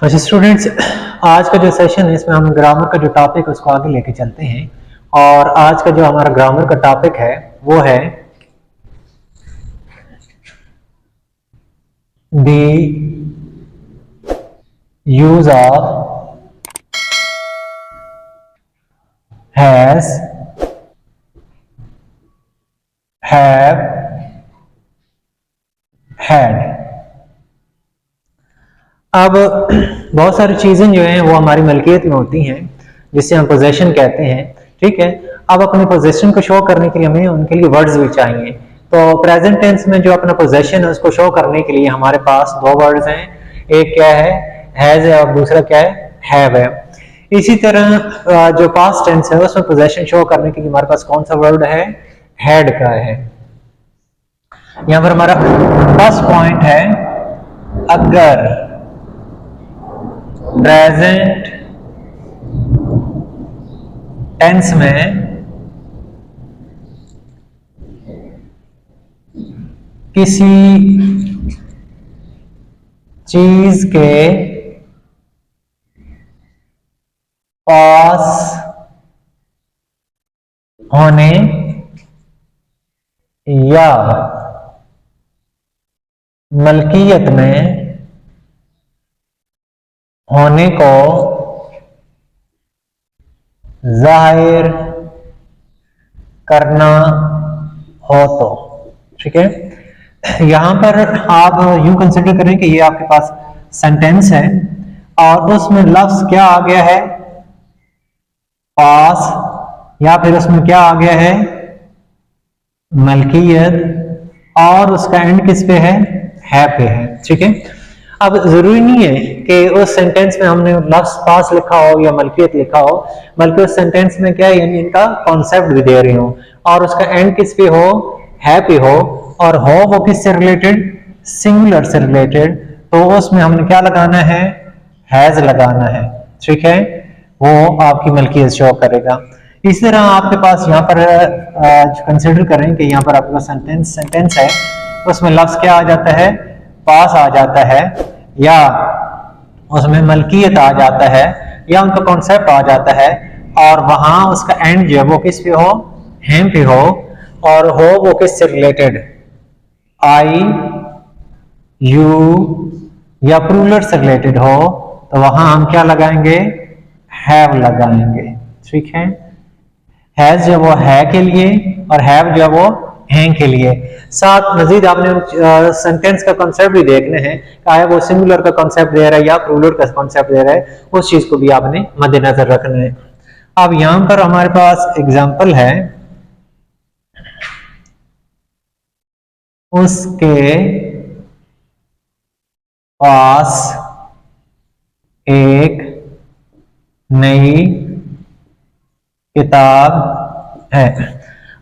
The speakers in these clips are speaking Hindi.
अच्छा स्टूडेंट्स, आज का जो सेशन है इसमें हम ग्रामर का जो टॉपिक है उसको आगे लेके चलते हैं। और आज का जो हमारा ग्रामर का टॉपिक है वो है the use of has, have, had. अब बहुत सारी चीजें जो हैं वो हमारी मलकियत में होती हैं जिसे हम पोजेशन कहते हैं। ठीक है, अब अपने पोजेशन को शो करने के लिए हमें उनके लिए वर्ड्स भी चाहिए। तो प्रेजेंट टेंस में जो अपना पोजेशन है उसको शो करने के लिए हमारे पास दो वर्ड्स हैं, एक क्या है हैज है और दूसरा क्या है हैव है। इसी तरह जो पास्ट टेंस है उसमें पोजेशन शो करने के लिए हमारे पास कौन सा वर्ड है, हैड का है। यहां पर हमारा फर्स्ट पॉइंट है अगर प्रेजेंट टेंस में किसी चीज के पास होने या मलकियत में होने को जाहिर करना हो तो। ठीक है, यहां पर आप यूं कंसिडर करें कि ये आपके पास सेंटेंस है और उसमें लफ्ज क्या आ गया है पास, या फिर उसमें क्या आ गया है मलकियत, और उसका एंड किस पे है पे है। ठीक है, अब जरूरी नहीं है कि उस सेंटेंस में हमने लफ्ज पास लिखा हो या मलकियत लिखा हो, बल्कि उस सेंटेंस में क्या यानी इनका कॉन्सेप्ट भी दे रही हो और उसका एंड किस पे हो है पे हो, और हो वो किससे रिलेटेड सिंगुलर से रिलेटेड, तो उसमें हमने क्या लगाना है हैज लगाना है। ठीक है, वो आपकी मलकियत शो करेगा। इस तरह आपके पास यहाँ पर कंसिडर करें कि यहाँ पर आपके पास सेंटेंस है, उसमें लफ्ज क्या आ जाता है पास आ जाता है, या उसमें मलकियत आ जाता है, या उनका कॉन्सेप्ट आ जाता है, और वहां उसका एंड जो है वो किस पे हो हैम पे हो, और हो वो किससे रिलेटेड आई यू या प्लूरल से रिलेटेड हो, तो वहां हम क्या लगाएंगे हैव लगाएंगे। ठीक है, हैज जो वो है के लिए और हैव जो वो हैं के लिए। साथ मजीद आपने सेंटेंस का कॉन्सेप्ट भी देखने हैं, चाहे वो सिंगुलर का कॉन्सेप्ट दे रहा है या प्लूरल का कॉन्सेप्ट दे रहा है, उस चीज को भी आपने मद्देनजर रखना है। अब यहां पर हमारे पास एग्जांपल है उसके पास एक नई किताब है।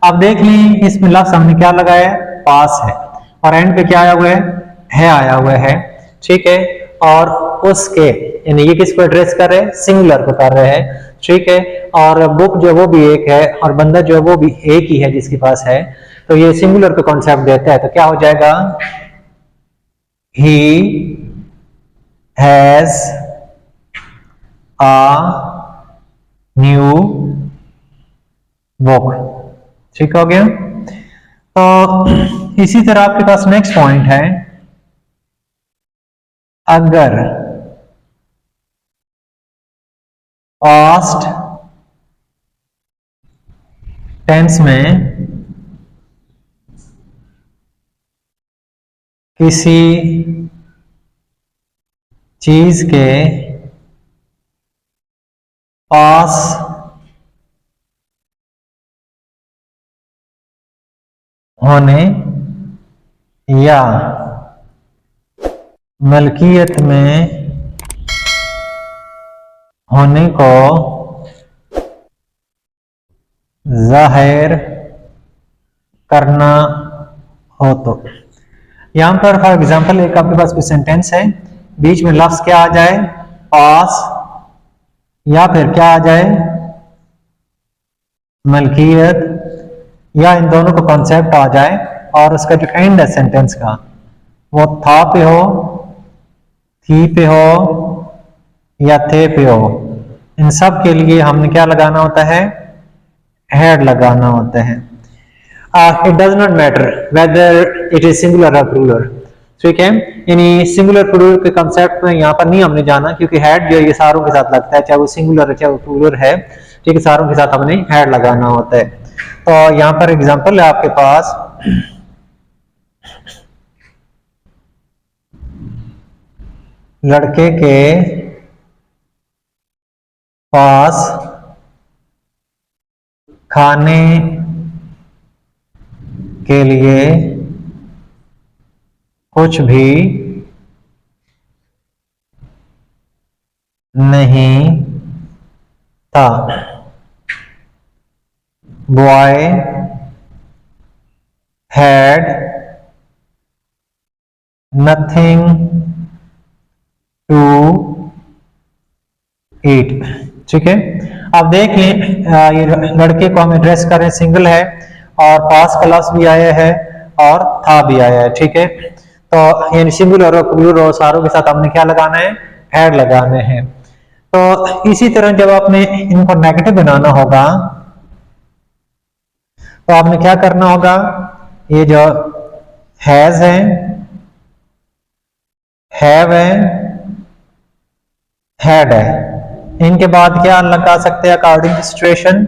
अब देख ली इसमें लफ्ज हमने क्या लगाया है पास है, और एंड पे क्या आया हुआ है आया हुआ है। ठीक है, और उसके यानी ये किसको एड्रेस कर रहे हैं सिंगुलर को कर रहे हैं। ठीक है, और बुक जो वो भी एक है और बंदा जो है वो भी एक ही है जिसके पास है, तो ये सिंगुलर का कॉन्सेप्ट देता है, तो क्या हो जाएगा he has a new book. ठीक हो गया। तो इसी तरह आपके पास नेक्स्ट पॉइंट है अगर पास्ट टेंस में किसी चीज के पास होने या मलकियत में होने को जाहिर करना हो तो। यहां पर फॉर एग्जांपल एक आपके पास कोई सेंटेंस है, बीच में लफ्ज क्या आ जाए पास, या फिर क्या आ जाए मलकियत, या इन दोनों का कॉन्सेप्ट आ जाए, और उसका जो एंड है सेंटेंस का वो था पे हो थी पे हो या थे पे हो, इन सब के लिए हमने क्या लगाना होता है, हैड लगाना होता है। It does not matter whether it is singular और प्लूरल, ठीक है, यानी सिंगुलर प्लूरल के कंसेप्ट में यहाँ पर नहीं हमने जाना, क्योंकि हैड जो है ये सारों के साथ लगता है, चाहे वो सिंगुलर है चाहे वो प्लूरल है, ठीक है, सारों के साथ हमने हैड लगाना होता है। तो यहाँ पर एग्जांपल है आपके पास, लड़के के पास खाने के लिए कुछ भी नहीं था। Boy had nothing to eat, ठीक है। अब देख लें, ये लड़के को हम एड्रेस करें, सिंगल है और पास का लफ्ज भी आया है और था भी आया है, ठीक है। तो यानी सिंगुलर और प्लूरल और सारों के साथ हमने क्या लगाना है, हैड लगाने हैं। तो इसी तरह जब आपने इनको नेगेटिव बनाना होगा तो आपने क्या करना होगा, ये जो हैज है, हैव है, हैड है, इनके बाद क्या लगा सकते हैं अकॉर्डिंग टू सिचुएशन,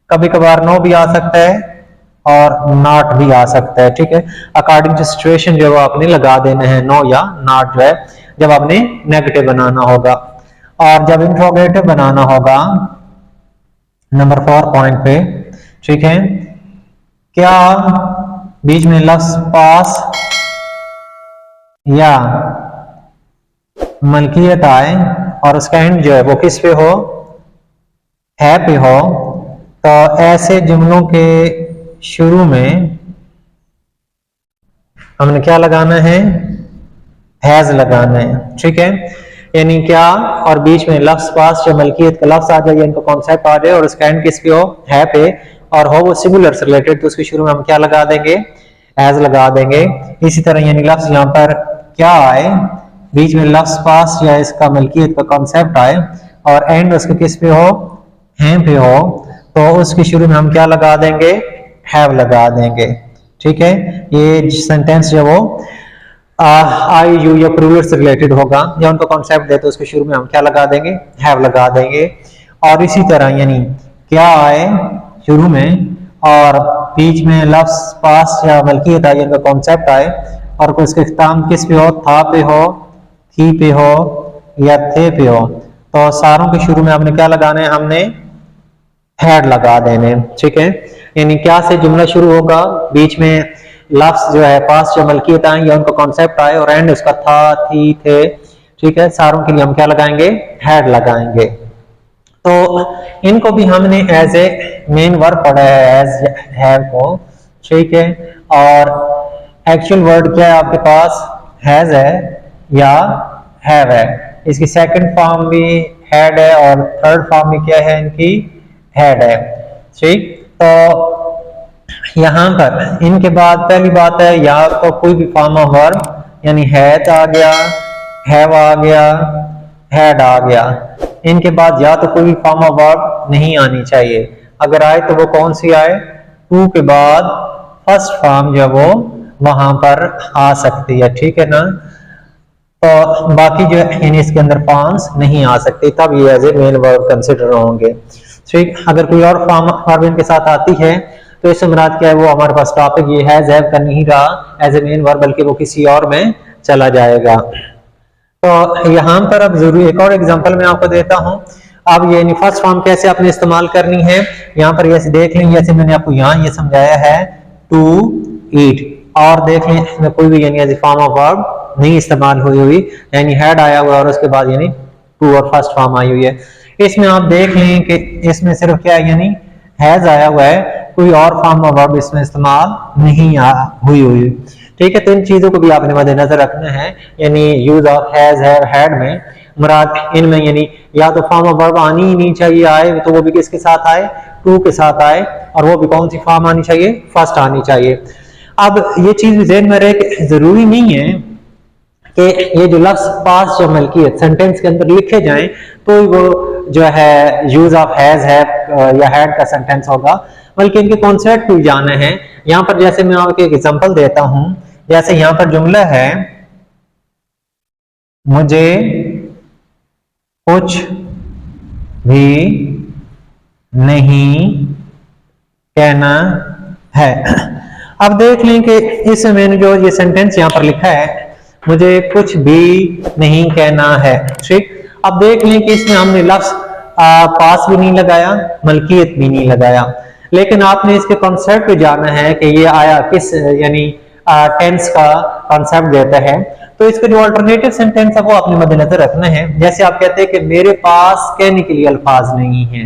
कभी कभार नो भी आ सकता है और नॉट भी आ सकता है, ठीक है। अकॉर्डिंग टू सिचुएशन जो आपने लगा देने हैं नो या नॉट, जो है जब आपने नेगेटिव बनाना होगा। और जब इंट्रोगेटिव बनाना होगा नंबर 4 पॉइंट पे, ठीक है, क्या बीच में लफ्ज पास या मलकियत आए और उसका एंड जो है वो किस पे हो, है पे हो, तो ऐसे जुमलों के शुरू में हमने क्या लगाना है, हैज लगाना है, ठीक है। यानी क्या, और बीच में लफ्ज पास या मलकियत का लफ्ज आ जाए या इनका कॉन्सेप्ट आ जाए और उसका एंड किस पे हो, है पे, और हो वो सिंगुलर से रिलेटेड, तो उसके शुरू में हम क्या लगा देंगे, हैज लगा देंगे। इसी तरह यानी लफ्ज यहाँ पर क्या आए, बीच में लफ्ज पास या इसका मलकियत का कॉन्सेप्ट आए और एंड उसके किस पे हो, हैं पे हो, तो उसके शुरू में हम क्या लगा देंगे, हैव लगा देंगे, ठीक है। ये सेंटेंस जो वो आई यू या प्लूरल से रिलेटेड होगा या उनका कॉन्सेप्ट दे तो उसके शुरू में हम क्या लगा देंगे, हैव लगा देंगे। और इसी तरह यानी क्या आए शुरू में और बीच में लफ्ज पास या मलकियत आए, इनका कॉन्सेप्ट आए और उसके इख्तिताम किस पे हो, था पे हो, थी पे हो या थे पे हो, तो सारों के शुरू में हमने क्या लगाना है, हमने हैड लगा देने, ठीक है। यानी क्या से जुमला शुरू होगा, बीच में लफ्ज जो है पास जो मलकियत आए या उनका कॉन्सेप्ट आए और एंड उसका था, थी, थे, ठीक है, सारों के लिए हम क्या लगाएंगे, हैड लगाएंगे। तो इनको भी हमने एज ए मेन वर्ब पढ़ा है, एज हैव को, ठीक है। और एक्चुअल वर्ड क्या है आपके पास, हैज है या हैव है। इसकी सेकंड फॉर्म भी हैड है और थर्ड फॉर्म भी क्या है इनकी, हैड है, ठीक। तो यहां पर इनके बाद पहली बात है या तो कोई भी फॉर्म ऑफ वर्ब, यानी हैड आ गया, हैव आ गया, हैड आ गया, इनके बाद या तो कोई भी फॉर्म ऑफ वर्ब नहीं आनी चाहिए, अगर आए तो वो कौन सी आए, टू के बाद फर्स्ट फॉर्म जो वो वहां पर आ सकती है, ठीक है ना। तो बाकी जो यानी इसके अंदर फॉर्म्स नहीं आ सकते, तब ये as a main verb consider होंगे, ठीक। अगर कोई और फॉर्म वर्ब इनके साथ आती है तो इससे मुराद क्या है, वो हमारे पास टॉपिक ये हैज हैव का नहीं रहा एज ए मेन वर्ब, बल्कि वो किसी और में चला जाएगा। तो यहाँ पर अब जरूरी एक और एग्जांपल मैं आपको देता हूँ। अब ये फर्स्ट फॉर्म कैसे आपने इस्तेमाल करनी है, यहाँ पर जैसे देख लें, जैसे मैंने आपको यहाँ ये समझाया है टू ईट, और देख लें इसमें कोई भी यानी as a form of verb नहीं इस्तेमाल हुई हुई, यानी हैड आया हुआ और उसके बाद यानी टू और फर्स्ट फॉर्म आई हुई है। इसमें आप देख लें कि इसमें सिर्फ क्या यानी हैज आया हुआ है, कोई और फॉर्म ऑफ वर्ब इसमें इस्तेमाल नहीं हुई, ठीक है। तो इन चीजों को भी आपने मद्देनजर रखना है, यानी use of has, have, had में मुराद इनमें यानी या तो फॉर्म ऑफ वर्ब आनी ही नहीं चाहिए, आए तो वो भी किसके साथ आए, टू के साथ आए, और वो भी कौन सी फॉर्म आनी चाहिए, फर्स्ट आनी चाहिए। अब ये चीज ज़हन में रहे कि जरूरी नहीं है कि ये जो लफ्ज पास जो मलकियत सेंटेंस के अंदर लिखे जाएं तो वो जो है यूज ऑफ हैज हैव या हैड का सेंटेंस होगा, बल्कि इनके कॉन्सेप्ट भी जाने हैं। यहां पर जैसे मैं आपको एक एग्जांपल देता हूं, जैसे यहां पर जुमला है मुझे कुछ भी नहीं कहना है। अब देख लें कि इस मैंने जो ये सेंटेंस यहां पर लिखा है मुझे कुछ भी नहीं कहना है, ठीक। अब देख लें कि इसमें हमने लफ्ज पास भी नहीं लगाया, मलकियत भी नहीं लगाया, लेकिन आपने इसके कॉन्सेप्ट पे जाना है कि ये आया किस यानी टेंस का कॉन्सेप्ट देता है। तो इसके जो अल्टरनेटिव सेंटेंस है वो आपने मद्देनजर रखना है। जैसे आप कहते हैं कि मेरे पास कहने के लिए अल्फाज नहीं है,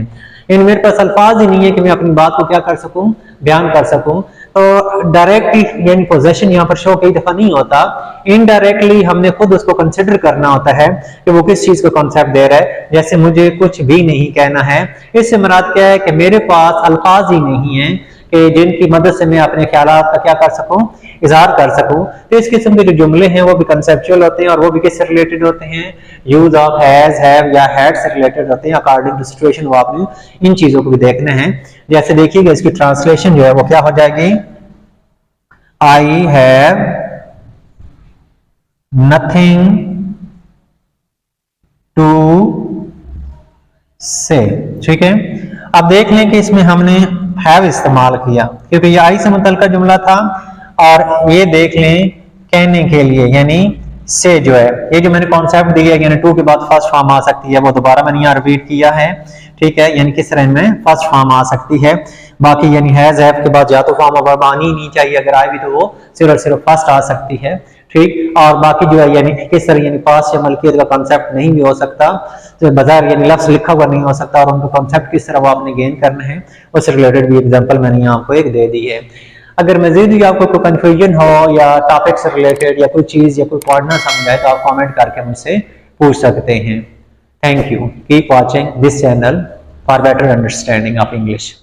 यानी मेरे पास अल्फाज ही नहीं है कि मैं अपनी बात को क्या कर सकूं, बयान कर सकूं। तो डायरेक्टली यानी पोजेशन यहाँ पर शो कई दफा नहीं होता, इनडायरेक्टली हमने खुद उसको कंसिडर करना होता है कि वो किस चीज का कॉन्सेप्ट दे रहा है। जैसे मुझे कुछ भी नहीं कहना है, इससे मुराद क्या है कि मेरे पास अल्फाज ही नहीं है कि जिनकी मदद से मैं अपने ख्यालात का क्या कर सकूं, इजहार कर सकूं। तो इस किस्म के जो जुमले हैं वो भी कंसेप्चुअल होते हैं और वो भी किससे रिलेटेड होते हैं, यूज ऑफ हैज हैव या हैड से रिलेटेड होते हैं। अकॉर्डिंग टू सिचुएशन वो आपने इन चीजों को भी देखना है। जैसे देखिएगा इसकी ट्रांसलेशन जो है वो क्या हो जाएगी, आई हैव नथिंग टू से, ठीक है। अब देख लें कि इसमें हमने हैव इस्तेमाल किया क्योंकि ये आई से मुतल्लिका जुमला था, और ये देख लें कहने के लिए यानी से जो है, ये जो मैंने कॉन्सेप्ट दिया यानी टू के बाद फर्स्ट फॉर्म आ सकती है, वो दोबारा मैंने यहाँ रिपीट किया है, ठीक है। यानी किस तरह में फर्स्ट फॉर्म आ सकती है। बाकी यानी हैज हैव के बाद या तो फॉर्म ऑफ वर्ब आनी ही नहीं चाहिए, अगर आए भी तो वो सिर्फ फर्स्ट आ सकती है, ठीक। और बाकी जो है यानी किस तरह यानी पास या मलकियत का कॉन्सेप्ट नहीं भी हो सकता, तो बाजार यानी लफ्ज लिखा हुआ नहीं हो सकता, और उनका कॉन्सेप्ट किस तरह वो आपने गेन करना है उससे रिलेटेड भी एग्जांपल मैंने यहाँ आपको एक दे दी है। अगर मजीद भी आपको कोई कंफ्यूजन हो या टॉपिक से रिलेटेड या कोई चीज या कोई पॉइंट ना समझ आए तो आप कमेंट करके मुझसे पूछ सकते हैं। Thank you, keep watching this channel for better understanding of English.